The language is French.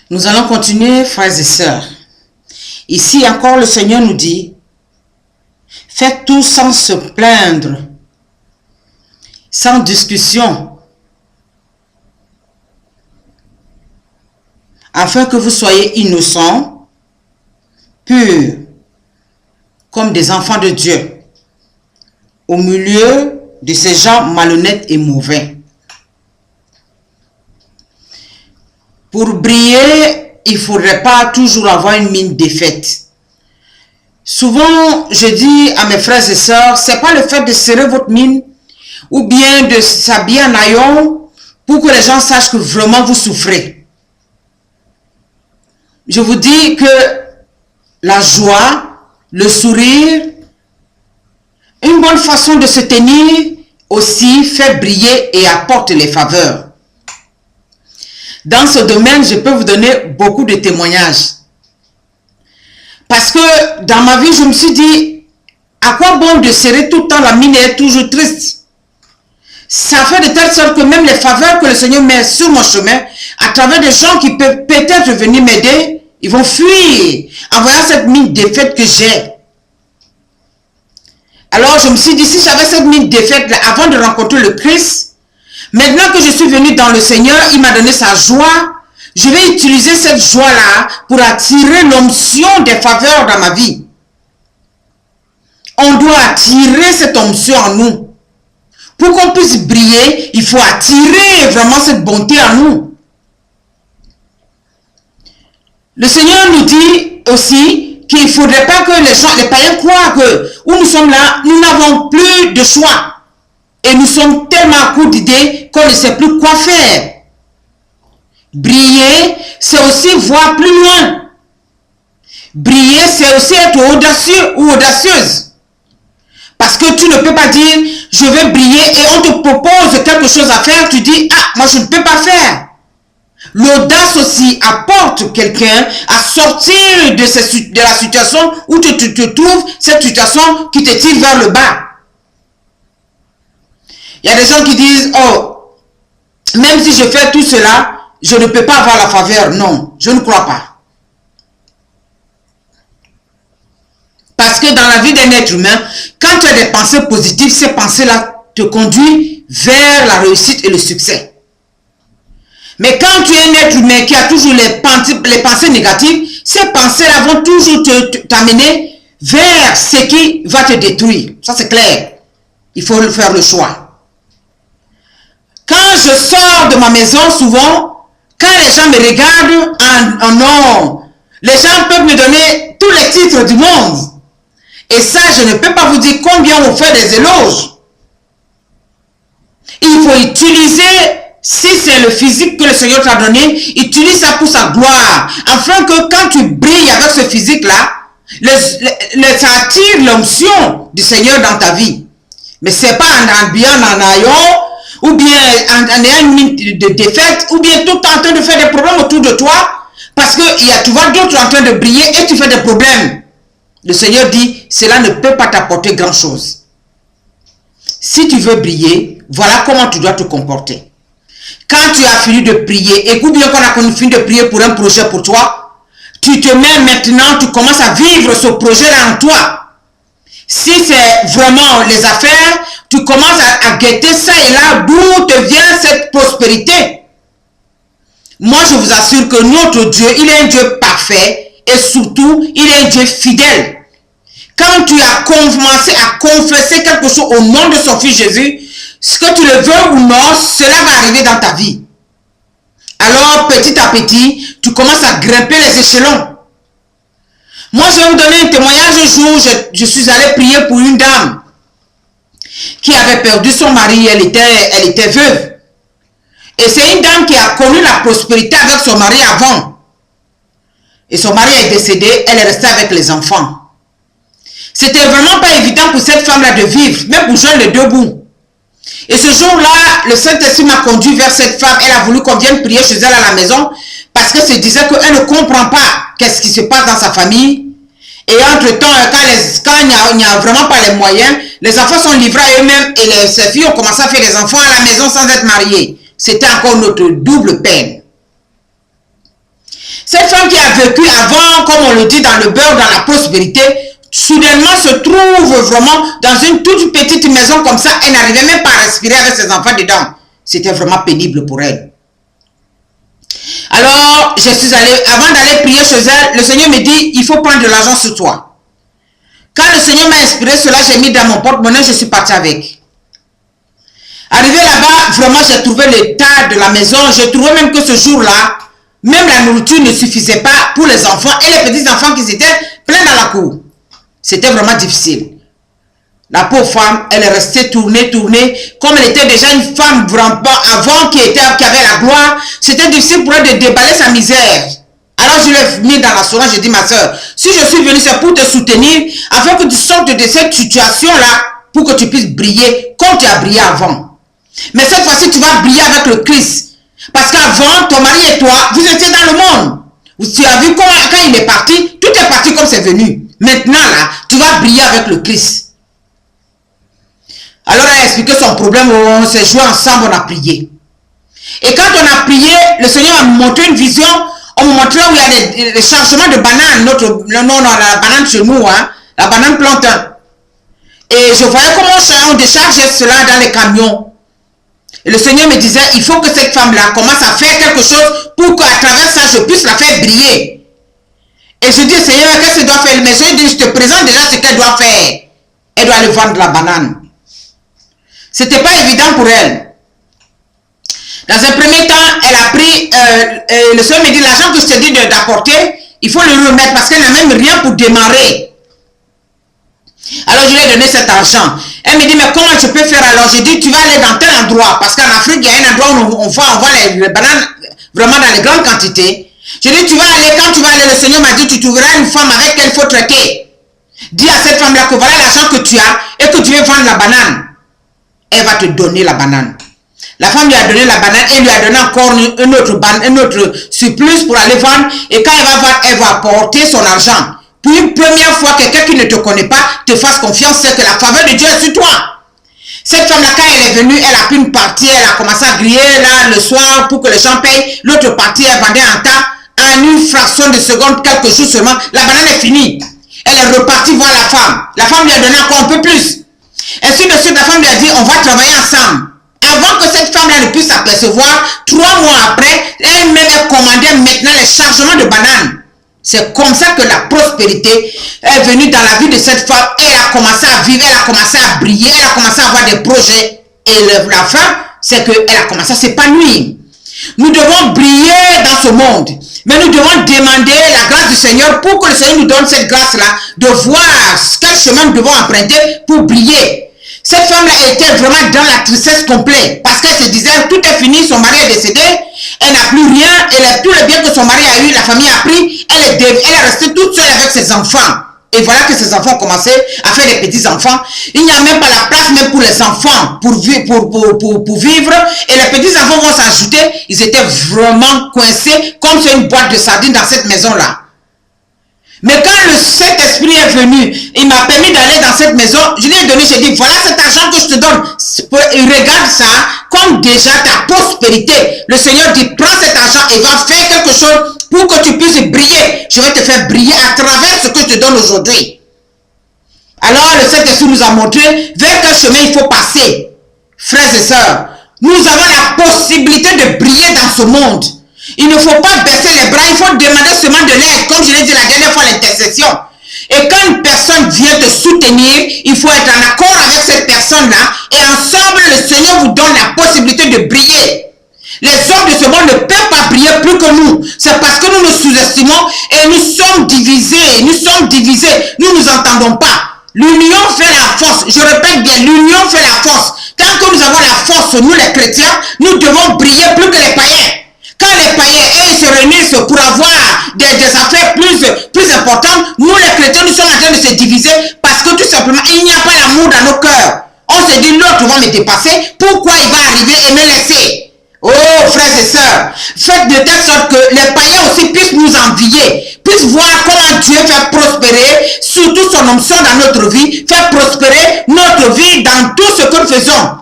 Nous allons continuer, frères et sœurs. Ici encore, le Seigneur nous dit, faites tout sans se plaindre, sans discussion, afin que vous soyez innocents, purs, comme des enfants de Dieu, au milieu de ces gens malhonnêtes et mauvais. Pour briller, il ne faudrait pas toujours avoir une mine défaite. Souvent, je dis à mes frères et sœurs, ce n'est pas le fait de serrer votre mine ou bien de s'habiller en haillons pour que les gens sachent que vraiment vous souffrez. Je vous dis que la joie, le sourire, une bonne façon de se tenir aussi fait briller et apporte les faveurs. Dans ce domaine, je peux vous donner beaucoup de témoignages. Parce que dans ma vie, je me suis dit, à quoi bon de serrer tout le temps la mine et être toujours triste? Ça fait de telle sorte que même les faveurs que le Seigneur met sur mon chemin, à travers des gens qui peuvent peut-être venir m'aider, ils vont fuir en voyant cette mine défaite que j'ai. Alors je me suis dit, si j'avais cette mine défaite là, avant de rencontrer le Christ, maintenant que je suis venu dans le Seigneur, il m'a donné sa joie. Je vais utiliser cette joie-là pour attirer l'onction des faveurs dans ma vie. On doit attirer cette onction en nous. Pour qu'on puisse briller, il faut attirer vraiment cette bonté en nous. Le Seigneur nous dit aussi qu'il ne faudrait pas que les païens croient que où nous sommes là, nous n'avons plus de choix. Et nous sommes tellement à court d'idées qu'on ne sait plus quoi faire. Briller, c'est aussi voir plus loin. Briller, c'est aussi être audacieux ou audacieuse. Parce que tu ne peux pas dire, je vais briller et on te propose quelque chose à faire, tu dis, ah, moi je ne peux pas faire. L'audace aussi apporte quelqu'un à sortir de la situation où tu te trouves, cette situation qui te tire vers le bas. Il y a des gens qui disent, oh, même si je fais tout cela, je ne peux pas avoir la faveur. Non, je ne crois pas. Parce que dans la vie d'un être humain, quand tu as des pensées positives, ces pensées-là te conduisent vers la réussite et le succès. Mais quand tu es un être humain qui a toujours les pensées négatives, ces pensées-là vont toujours t'amener vers ce qui va te détruire. Ça, c'est clair. Il faut faire le choix. Quand je sors de ma maison, souvent, quand les gens me regardent en nom, les gens peuvent me donner tous les titres du monde. Et ça, je ne peux pas vous dire combien on fait des éloges. Il faut utiliser, si c'est le physique que le Seigneur t'a donné, utilise ça pour sa gloire. Afin que quand tu brilles avec ce physique-là, ça attire l'onction du Seigneur dans ta vie. Mais ce n'est pas en habillant en haillons, ou bien en ayant une mine de défaite, ou bien tout en train de faire des problèmes autour de toi, parce que tu vois d'autres en train de briller et tu fais des problèmes. Le Seigneur dit, cela ne peut pas t'apporter grand-chose. Si tu veux briller, voilà comment tu dois te comporter. Quand tu as fini de prier, écoute bien qu'on a fini de prier pour un projet pour toi, tu te mets maintenant, tu commences à vivre ce projet-là en toi. Si c'est vraiment les affaires, tu commences à guetter ça et là, d'où te vient cette prospérité. Moi, je vous assure que notre Dieu, il est un Dieu parfait et surtout, il est un Dieu fidèle. Quand tu as commencé à confesser quelque chose au nom de son Fils Jésus, ce que tu le veux ou non, cela va arriver dans ta vie. Alors, petit à petit, tu commences à grimper les échelons. Moi, je vais vous donner un témoignage. Un jour, je suis allé prier pour une dame qui avait perdu son mari. Elle était veuve. Et c'est une dame qui a connu la prospérité avec son mari avant. Et son mari est décédé, elle est restée avec les enfants. C'était vraiment pas évident pour cette femme-là de vivre, même pour joindre les deux bouts. Et ce jour-là, le Saint-Esprit m'a conduit vers cette femme. Elle a voulu qu'on vienne prier chez elle à la maison parce qu'elle se disait qu'elle ne comprend pas qu'est-ce qui se passe dans sa famille. Et entre-temps, quand il n'y a vraiment pas les moyens, les enfants sont livrés à eux-mêmes et ces filles ont commencé à faire des enfants à la maison sans être mariées. C'était encore notre double peine. Cette femme qui a vécu avant, comme on le dit, dans le beurre, dans la prospérité, soudainement se trouve vraiment dans une toute petite maison comme ça. Elle n'arrivait même pas à respirer avec ses enfants dedans. C'était vraiment pénible pour elle. Alors, je suis allée, avant d'aller prier chez elle, le Seigneur me dit, il faut prendre de l'argent sur toi. Quand le Seigneur m'a inspiré cela, j'ai mis dans mon porte-monnaie, je suis parti avec. Arrivé là-bas, vraiment, j'ai trouvé l'état de la maison. J'ai trouvé même que ce jour-là, même la nourriture ne suffisait pas pour les enfants et les petits-enfants qui étaient pleins dans la cour. C'était vraiment difficile. La pauvre femme, elle est restée tournée. Comme elle était déjà une femme vraiment avant qui avait la gloire, c'était difficile pour elle de déballer sa misère. Alors je l'ai mis dans la soirée, je dis ma soeur, si je suis venue, c'est pour te soutenir, afin que tu sortes de cette situation-là, pour que tu puisses briller comme tu as brillé avant. Mais cette fois-ci, tu vas briller avec le Christ. Parce qu'avant, ton mari et toi, vous étiez dans le monde. Tu as vu comment, quand il est parti, tout est parti comme c'est venu. Maintenant, là, tu vas briller avec le Christ. Alors, elle a expliqué son problème, on s'est joué ensemble, on a prié. Et quand on a prié, le Seigneur m'a montré une vision, on m'a montré où il y a des chargements de bananes, la banane chez nous, hein, la banane plantain. Et je voyais comment on déchargeait cela dans les camions. Et le Seigneur me disait, il faut que cette femme-là commence à faire quelque chose pour qu'à travers ça, je puisse la faire briller. Et je dis, Seigneur, qu'est-ce qu'elle doit faire? Mais je te présente déjà ce qu'elle doit faire. Elle doit aller vendre la banane. C'était pas évident pour elle. Dans un premier temps, elle a pris, le Seigneur me dit, l'argent que je t'ai dit d'apporter, il faut le remettre parce qu'elle n'a même rien pour démarrer. Alors je lui ai donné cet argent. Elle me dit, mais comment je peux faire? Alors je dis, tu vas aller dans tel endroit. Parce qu'en Afrique, il y a un endroit où on voit les bananes vraiment dans les grandes quantités. Je dis, tu vas aller, quand tu vas aller, le Seigneur m'a dit, tu trouveras une femme avec qui il faut traiter. Dis à cette femme-là que voilà l'argent que tu as et que tu veux vendre la banane. Elle va te donner la banane. La femme lui a donné la banane et lui a donné encore un autre surplus pour aller vendre. Et quand elle va vendre, elle va apporter son argent. Pour une première fois, quelqu'un qui ne te connaît pas te fasse confiance, c'est que la faveur de Dieu est sur toi. Cette femme-là, quand elle est venue, elle a pris une partie, elle a commencé à griller là le soir pour que les gens payent. L'autre partie, elle vendait en tas, en une fraction de seconde, quelques jours seulement. La banane est finie. Elle est repartie voir la femme. La femme lui a donné encore un peu plus. Ainsi de suite, la femme lui a dit, on va travailler ensemble. Avant que cette femme-là ne puisse s'apercevoir, 3 mois après, elle-même a commandé maintenant les chargements de bananes. C'est comme ça que la prospérité est venue dans la vie de cette femme. Elle a commencé à vivre, elle a commencé à briller, elle a commencé à avoir des projets. Et la fin, c'est qu'elle a commencé à s'épanouir. Nous devons briller dans ce monde. Mais nous devons demander la grâce du Seigneur pour que le Seigneur nous donne cette grâce-là de voir quel chemin nous devons emprunter pour briller. Cette femme-là était vraiment dans la tristesse complète parce qu'elle se disait tout est fini, son mari est décédé, elle n'a plus rien, et tout le bien que son mari a eu, la famille a pris, elle est restée toute seule avec ses enfants. Et voilà que ses enfants ont commencé à faire des petits-enfants. Il n'y a même pas la place même pour les enfants pour vivre. Et les petits-enfants vont s'ajouter. Ils étaient vraiment coincés comme sur une boîte de sardines dans cette maison-là. Mais quand le Saint-Esprit est venu, il m'a permis d'aller dans cette maison. Je lui ai donné, j'ai dit, voilà cet argent que je te donne. Regarde ça comme déjà ta prospérité. Le Seigneur dit, prends cet argent et va faire quelque chose pour que tu puisses briller. Je vais te faire briller à travers ce que je te donne aujourd'hui. Alors le Saint-Esprit nous a montré vers quel chemin il faut passer. Frères et sœurs, nous avons la possibilité de briller dans ce monde. Il ne faut pas baisser les bras, il faut demander seulement de l'aide, comme je l'ai dit la dernière fois, l'intercession. Et quand une personne vient te soutenir, il faut être en accord avec cette personne-là et ensemble, le Seigneur vous donne la possibilité de briller. Les hommes de ce monde ne peuvent pas briller plus que nous. C'est parce que nous nous sous-estimons et nous sommes divisés. Nous ne nous entendons pas. L'union fait la force. Je répète bien, l'union fait la force. Tant que nous avons la force, nous les chrétiens, nous devons briller plus que les païens. Quand les païens, ils se réunissent pour avoir des affaires plus importantes, nous les chrétiens, nous sommes en train de se diviser parce que tout simplement, il n'y a pas l'amour dans nos cœurs. On se dit, l'autre va me dépasser, pourquoi il va arriver et me laisser? Oh, frères et sœurs, faites de telle sorte que les païens aussi puissent nous envier, puissent voir comment Dieu fait prospérer, surtout son onction dans notre vie, fait prospérer notre vie dans tout ce que nous faisons.